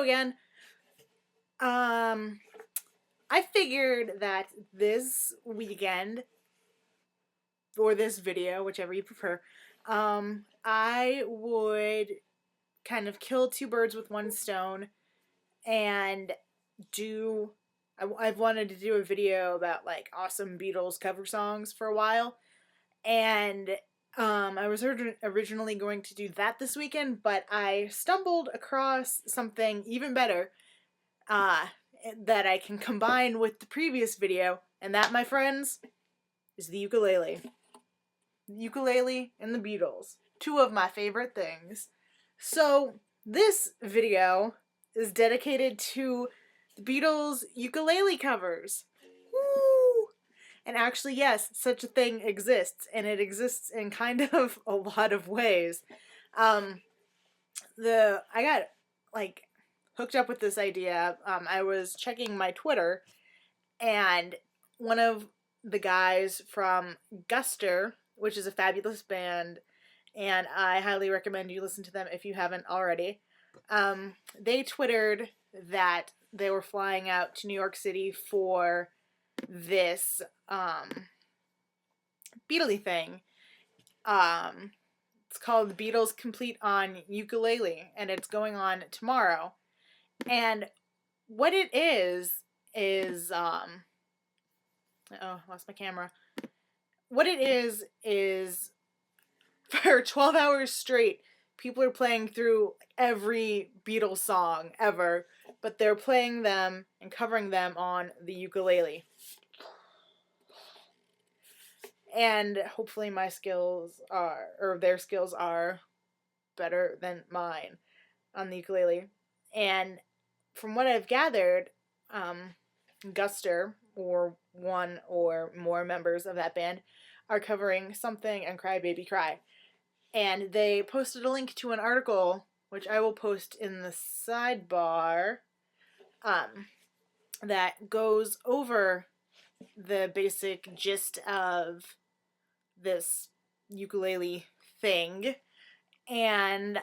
Hello again. I figured that this weekend, or this video, whichever you prefer, I would kind of kill two birds with one stone and do. I've wanted to do a video about like awesome Beatles cover songs for a while, and I was originally going to do that this weekend, but I stumbled across something even better uh, that I can combine with the previous video, and that, my friends, is the ukulele. The ukulele and the Beatles. Two of my favorite things. So, this video is dedicated to the Beatles ukulele covers. Woo! And actually, yes, such a thing exists, and it exists in kind of a lot of ways. I got like hooked up with this idea. I was checking my Twitter, and one of the guys from Guster, which is a fabulous band, and I highly recommend you listen to them if you haven't already. They twittered that they were flying out to New York City for this Beatley thing. It's called Beatles Complete on Ukulele, and it's going on tomorrow. And what it is lost my camera. What it is for 12 hours straight, people are playing through every Beatles song ever, but they're playing them and covering them on the ukulele. And hopefully my skills are, or their skills are, better than mine on the ukulele. And from what I've gathered, Guster, or one or more members of that band, are covering Something and Cry Baby Cry. And they posted a link to an article, which I will post in the sidebar, that goes over the basic gist of this ukulele thing and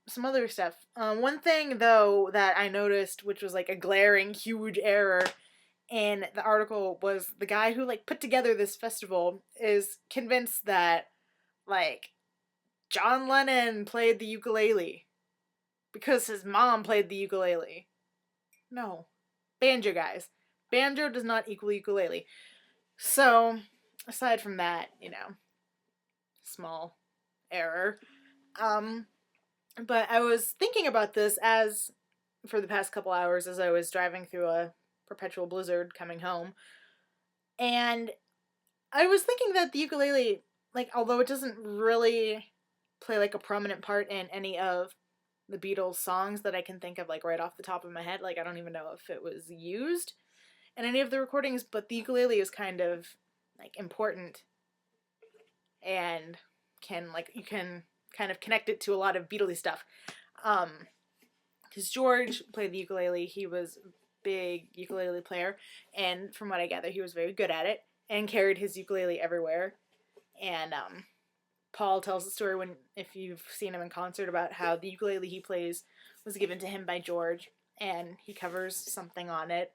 some other stuff. One thing, though, that I noticed, which was like a glaring, huge error in the article, was the guy who like put together this festival is convinced that like John Lennon played the ukulele because his mom played the ukulele. No. Banjo, guys. Banjo does not equal ukulele. So, aside from that, small error. But I was thinking about this for the past couple hours as I was driving through a perpetual blizzard coming home. And I was thinking that the ukulele, like, although it doesn't really play like a prominent part in any of the Beatles songs that I can think of, like, right off the top of my head, like, I don't even know if it was used in any of the recordings, but the ukulele is kind of, like, important and you can kind of connect it to a lot of Beatley stuff. Because George played the ukulele, he was a big ukulele player, and from what I gather, he was very good at it, and carried his ukulele everywhere. And, Paul tells the story, if you've seen him in concert, about how the ukulele he plays was given to him by George, and he covers Something on it,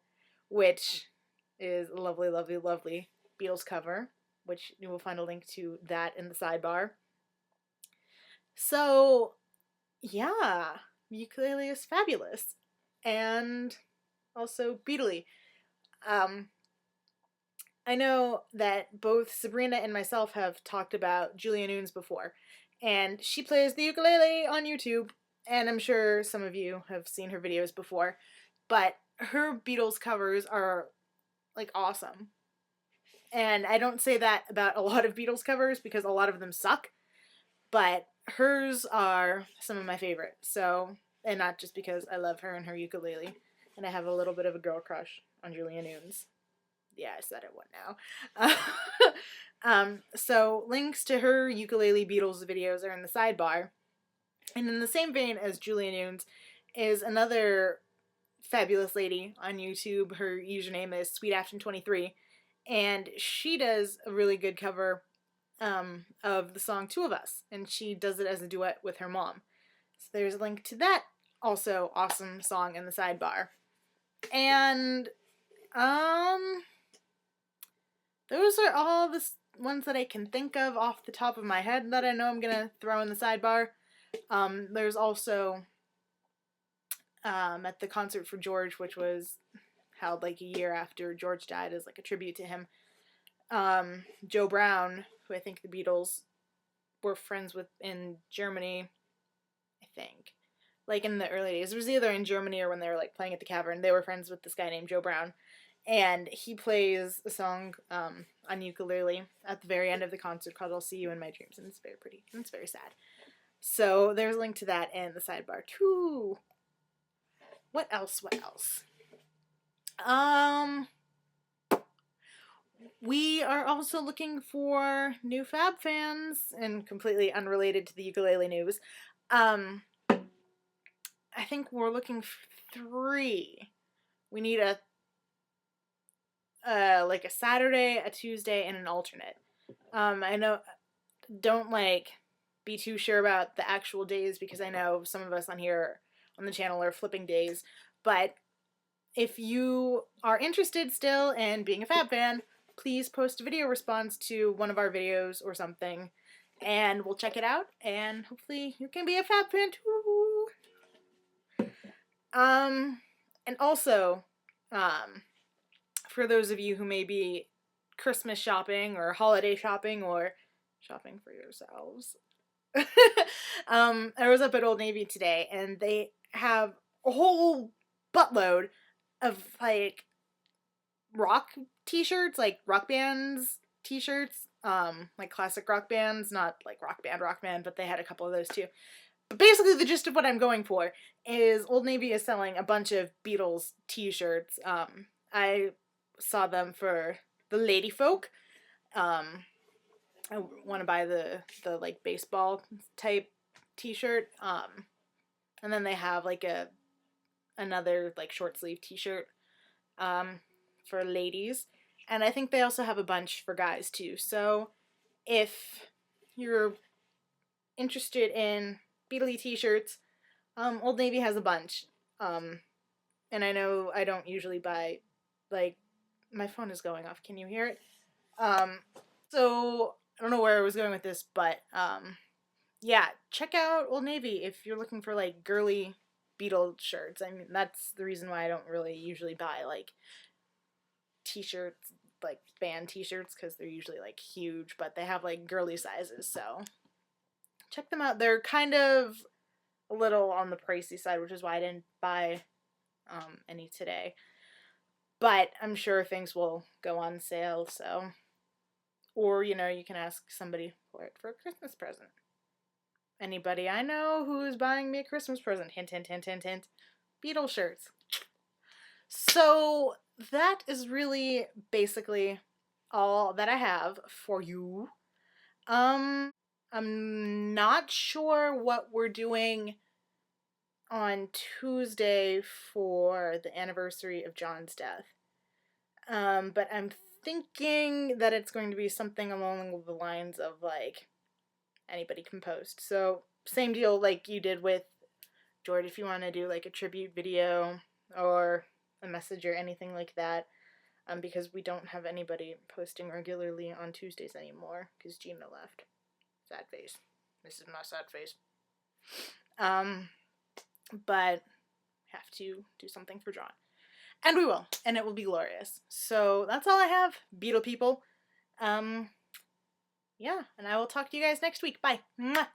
which is a lovely, lovely, lovely Beatles cover, which you will find a link to that in the sidebar. So, yeah, ukulele is fabulous, and also Beatley. I know that both Sabrina and myself have talked about Julia Nunes before, and she plays the ukulele on YouTube, and I'm sure some of you have seen her videos before, but her Beatles covers are, like, awesome. And I don't say that about a lot of Beatles covers, because a lot of them suck, but hers are some of my favorites. So, and not just because I love her and her ukulele, and I have a little bit of a girl crush on Julia Nunes. Yeah, I said it, what now? So links to her ukulele Beatles videos are in the sidebar. And in the same vein as Julia Nunes is another fabulous lady on YouTube. Her username is SweetAction23, and she does a really good cover of the song Two of Us, and she does it as a duet with her mom. So there's a link to that also awesome song in the sidebar. And those are all the ones that I can think of off the top of my head that I know I'm gonna throw in the sidebar. There's also at the concert for George, which was held like a year after George died as like a tribute to him. Joe Brown, who I think the Beatles were friends with in Germany, I think. Like in the early days. It was either in Germany or when they were like playing at the Cavern. They were friends with this guy named Joe Brown. And he plays a song on ukulele at the very end of the concert called I'll See You in My Dreams. And it's very pretty. And it's very sad. So there's a link to that in the sidebar too. What else? We are also looking for new TheFabFans, and completely unrelated to the ukulele news. I think we're looking for 3. We need a like a Saturday, a Tuesday, and an alternate. I know, don't like be too sure about the actual days because I know some of us on here on the channel are flipping days, but if you are interested still in being a Fab fan, please post a video response to one of our videos or something, and we'll check it out, and hopefully you can be a Fab fan too. And also, for those of you who may be Christmas shopping or holiday shopping or shopping for yourselves, I was up at Old Navy today, and they have a whole buttload of like rock t-shirts, like rock bands t-shirts, like classic rock bands, not like rock band, but they had a couple of those too. But basically the gist of what I'm going for is Old Navy is selling a bunch of Beatles t-shirts. I saw them for the lady folk. I want to buy the like baseball type t-shirt. And then they have like another like short sleeve t-shirt for ladies, and I think they also have a bunch for guys too. So if you're interested in Beatley t-shirts, Old Navy has a bunch. And I know I don't usually buy, like, my phone is going off. Can you hear it? So I don't know where I was going with this, but yeah, check out Old Navy if you're looking for like girly Beatles shirts. I mean, that's the reason why I don't really usually buy like t-shirts, like band t-shirts, because they're usually like huge, but they have like girly sizes, so check them out. They're kind of a little on the pricey side, which is why I didn't buy any today, but I'm sure things will go on sale. So, or you know, you can ask somebody for it for a Christmas present. Anybody I know who is buying me a Christmas present, hint hint hint hint hint, Beatles shirts. So that is really basically all that I have for you. I'm not sure what we're doing on Tuesday for the anniversary of John's death. But I'm thinking that it's going to be something along the lines of like anybody can post. So same deal like you did with George, if you want to do like a tribute video or a message or anything like that, because we don't have anybody posting regularly on Tuesdays anymore because Gina left. Sad face. This is my sad face. But have to do something for John. And we will. And it will be glorious. So that's all I have, Beatle people. Yeah, and I will talk to you guys next week. Bye. Mwah.